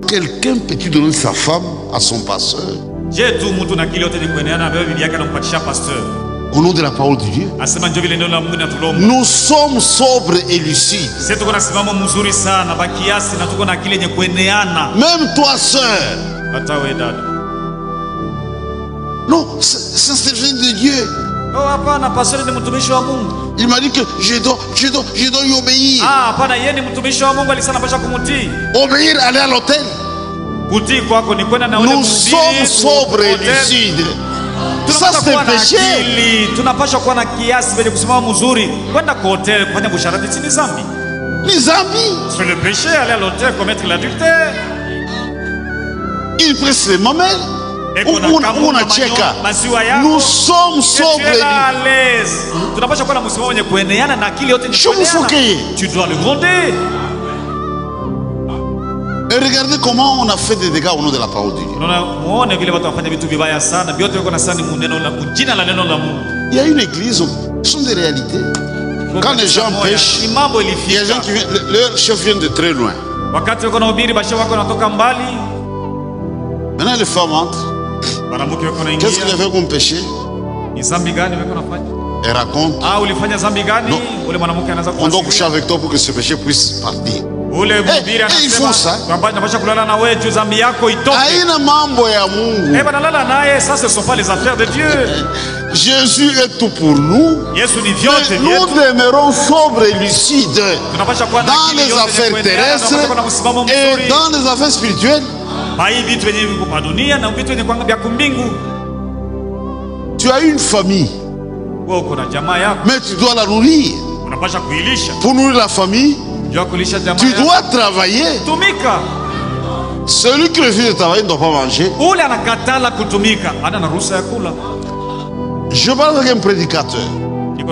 Quelqu'un peut-il donner sa femme à son pasteur? Au nom de la parole de Dieu. Nous sommes sobres et lucides. Même toi, sœur. Non, ça vient de Dieu. Il m'a dit que je dois y obéir. Obéir, aller à l'hôtel. Nous sommes sobres et lucides. Ça c'est péché. Les amis. C'est le péché, aller à l'hôtel, commettre l'adultère. Il presse les mamelles. Nous sommes sobres. Tu dois le gronder. Et regardez comment on a fait des dégâts au nom de la parole de Dieu. Il y a une église, ce sont des réalités. Quand les gens pêchent, il y a des gens qui viennent, leur chef vient de très loin. Maintenant les femmes entrent. Qu'est-ce qu'il a fait comme péché? Elle raconte. Non. On doit coucher avec toi pour que ce péché puisse partir. Et ils font ça. Ça, ce ne sont pas les affaires de Dieu. Jésus est tout pour nous. Nous demeurons sobres et lucides dans les affaires terrestres et dans les affaires spirituelles. Tu as une famille, mais tu dois la nourrir. Pour nourrir la famille, tu dois travailler. Celui qui refuse de travailler ne doit pas manger. Je parle avec un prédicateur. Il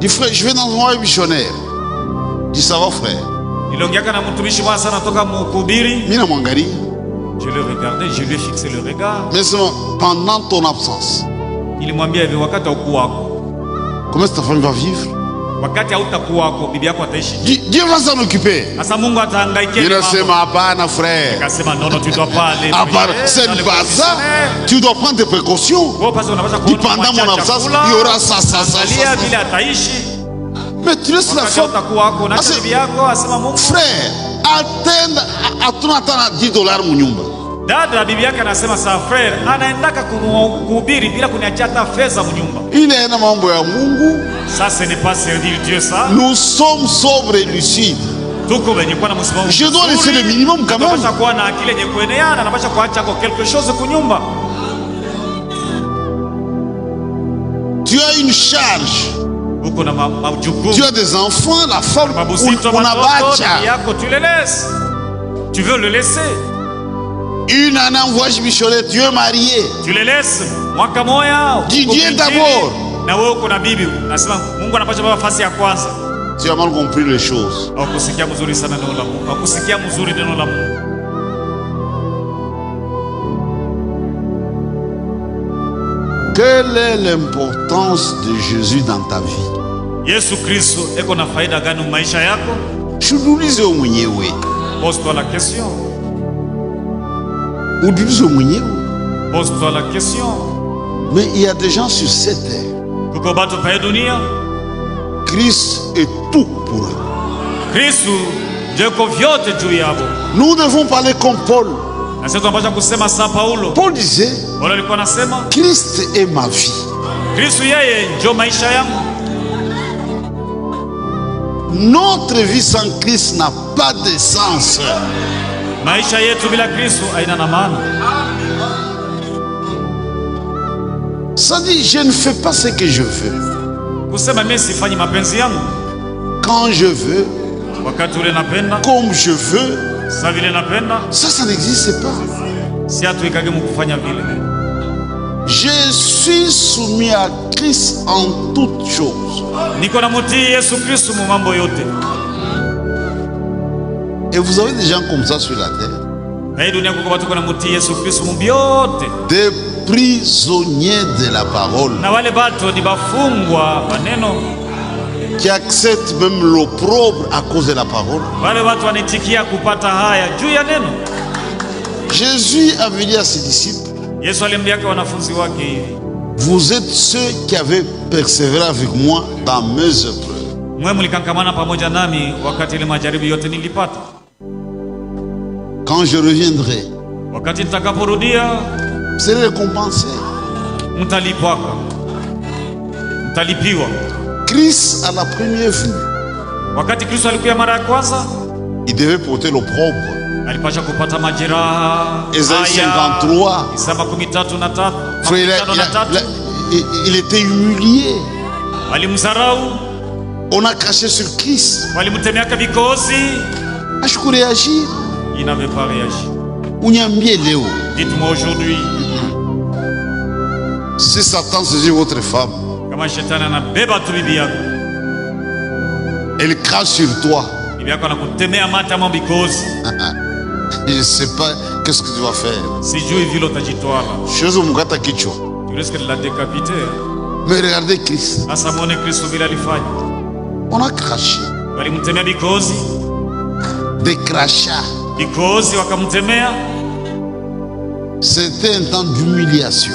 dit, frère, je vais dans un moyen missionnaire. Il dit, ça va, frère. Je le regardais, je lui ai fixé le regard. Mais seulement pendant ton absence, comment est-ce que ta femme va vivre? Dieu va s'en occuper. Il ne sait pas, frère. C'est pas ça. Tu dois prendre des précautions. Pendant mon absence, il y aura ça. Mais tu laisses la femme. Frère, attends $10 mon nyumba. Il est un membre à Mungu. Ça, ce n'est pas servir Dieu, ça. Nous sommes sobres et lucides. Je dois laisser le minimum quand même. Tu as une charge. Tu as des enfants, la femme, on abacha. Tu le laisses. Tu veux le laisser. Une année en voyage missionnaire, tu es marié. Tu le laisses. Dieu d'abord. Tu as mal compris les choses. Quelle est l'importance de Jésus dans ta vie? Pose-toi la question. Pose-toi la question. Mais il y a des gens sur cette terre. Christ est tout pour eux. Nous devons parler comme Paul. Paul disait, Christ est ma vie. Notre vie sans Christ n'a pas de sens. Ça dit, je ne fais pas ce que je veux. Quand je veux, comme je veux, ça n'existe pas. Je suis soumis à Christ en toutes choses. Et vous avez des gens comme ça sur la terre. Des prisonniers de la parole. qui acceptent même l'opprobre à cause de la parole. Jésus avait dit à ses disciples, vous êtes ceux qui avaient persévéré avec moi dans mes épreuves. Quand je reviendrai, vous serez récompensés. Christ à la première vue, il devait porter l'opprobre. Ésaïe 53, il était humilié. On a craché sur Christ. Je peux réagir. Il n'avait pas réagi. Dites-moi aujourd'hui, si Satan saisit votre femme, elle crache sur toi, je ne sais pas qu'est-ce que tu vas faire. Tu risques de la décapiter. Mais regardez Christ. On a craché. Des crachats. C'était un temps d'humiliation.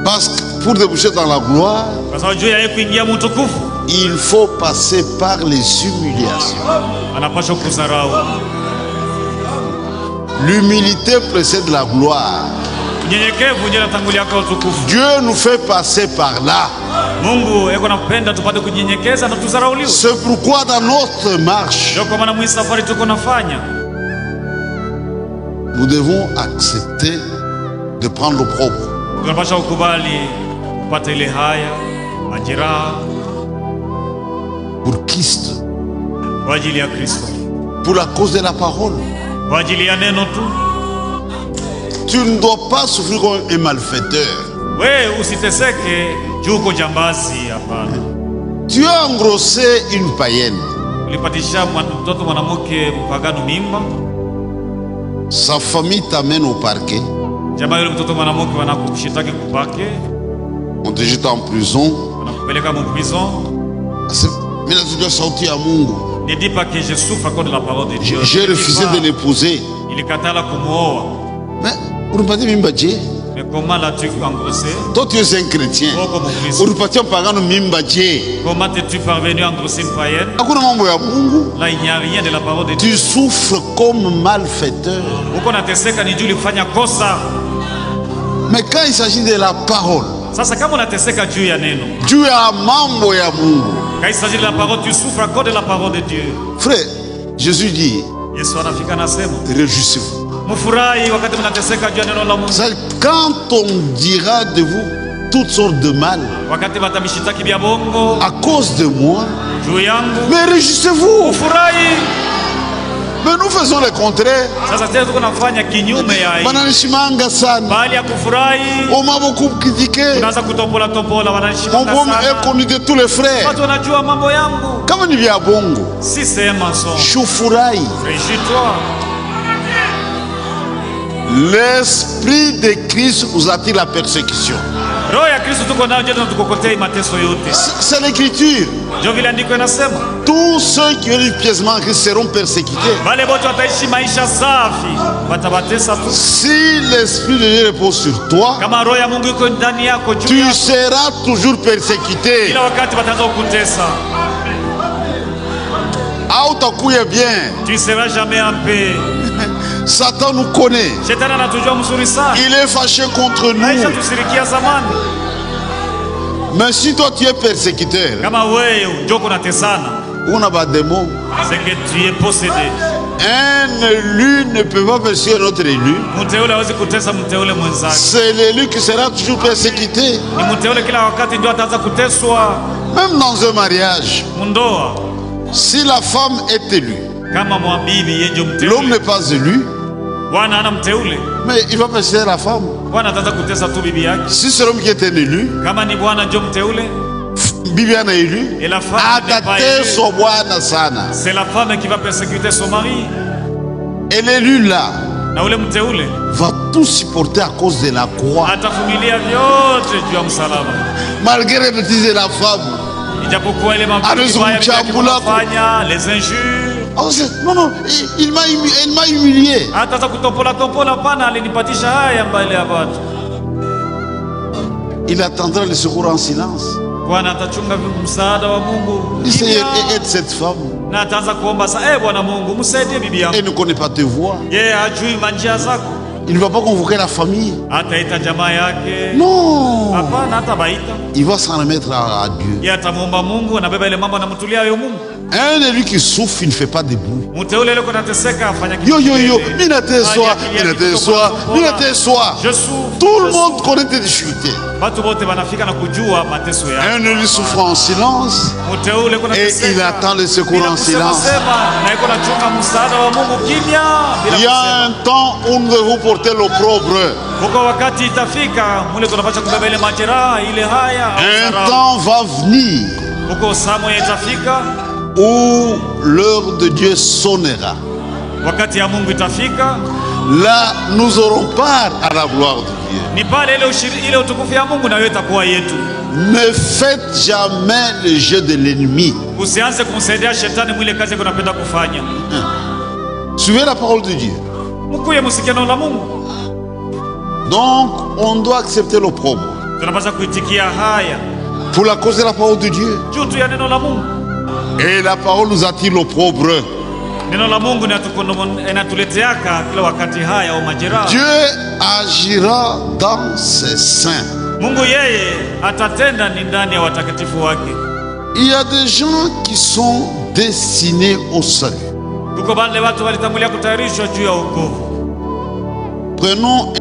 Parce que pour déboucher dans la gloire, il faut passer par les humiliations. L'humilité précède la gloire. Dieu nous fait passer par là. C'est pourquoi dans notre marche, nous devons accepter de prendre l'opprobre. Pour Christ. Pour la cause de la parole. Tu ne dois pas souffrir comme un malfaiteur. Tu as engrossé une païenne. Sa famille t'amène au parquet. On te jette en prison. Mais là tu dois sortir à Mungu. Ne dis pas que je souffre à cause de la parole de Dieu. J'ai refusé de l'épouser. Mais mais comment l'as-tu engrossé? Toi tu es un chrétien. Comment es-tu parvenu à engrosser une païenne? Là il n'y a rien de la parole de Dieu. Tu souffres comme malfaiteur. Mais quand il s'agit de la parole, Dieu a mambo ya Mungu. Quand il s'agit de la parole, tu souffres à cause de la parole de Dieu. Frère, Jésus dit, réjouissez-vous. Quand on dira de vous toutes sortes de mal à cause de moi, mais réjouissez-vous. Mais nous faisons le contraire. On m'a beaucoup critiqué. Mon bon est connu de tous les frères. Comment il vient à Bongo? Si c'est un mensonge, réjouis-toi. L'esprit de Christ vous attire la persécution. C'est l'écriture. Tous ceux qui ont eu piècement en Christ seront persécutés. Si l'esprit de Dieu repose sur toi, tu seras toujours persécuté. Tu ne seras jamais en paix. Satan nous connaît. Il est fâché contre nous. Mais si toi tu es persécuteur, on a pas de mots. C'est que tu es possédé. Un élu ne peut pas persécuter un autre élu. C'est l'élu qui sera toujours persécuté. Même dans un mariage, si la femme est élue, l'homme n'est pas élu, mais il va persécuter la femme. Si c'est l'homme qui est un élu, Bibiana est élu, et la femme c'est la femme qui va persécuter son mari. Et l'élu là, na ule mteule va tout supporter à cause de la croix. atavumilia vyote juu ya msalaba. Malgré les bêtises de la femme. Ijapokuwa ile mambo mabaya, les injures. Oh, non, il m'a humilié. Hata kutopola pana alinipatisha haya mbele ya watu. Il attendra le secours en silence. Bwana atachunga msaada wa Mungu. Il Seigneur aide cette femme. Na ataanza kuomba sasa, Bwana Mungu msaidie bibi yangu. Elle ne connaît pas tes voies. Yeye hajui manjia zako. Il ne va pas convoquer la famille. Ataita jamaa yake. Non. Hapana, hata baita. Il va s'en remettre à Dieu. Yeye atamwomba Mungu na beba ile mambo anamtulia hayo Mungu. Un de lui qui souffre, il ne fait pas de bruit. Mteule leo kunateseka afanya kitu. Yo, minate soa. Je souffre. Tout le monde connaît tes difficultés. Watu wote wanafika na kujua mateso yako. Un de lui souffre en silence. Mteule kunateseka. Et il attend le secours en silence. Na iko nachunga msaada wa Mungu kimya bila kusema. Il y a un temps où nous devons porter l'opprobre. Kwa wakati itafika mule tunapaswa kubeba ile majeraha ile haya. Un temps va venir. Kwa samu itafika où l'heure de Dieu sonnera. Wakati ya Mungu itafika, là nous aurons part à la gloire de Dieu. Ni pale ile utukufu ya Mungu na yote itakuwa yetu. Ne faites jamais le jeu de l'ennemi. Usianze kumsaidia shetani mwile kazi kunapenda kufanya. Suivez la parole de Dieu. Mkuye musikie neno la Mungu. Donc on doit accepter l'opprobre. Tunapaswa kuitikia haya. Pour la cause de la parole de Dieu. Juu tu ya neno la Mungu. Et la parole nous attire l'opprobre. Neno la Mungu inatuleteaka kila wakati haya au majeraha. Dieu agira dans ses saints. Mungu yeye atatenda ni ndani ya watakatifu wake. Il y a des gens qui sont destinés au salut. Tuko bale watu walitangulia kutayarishwa juu ya wokovu. Prenons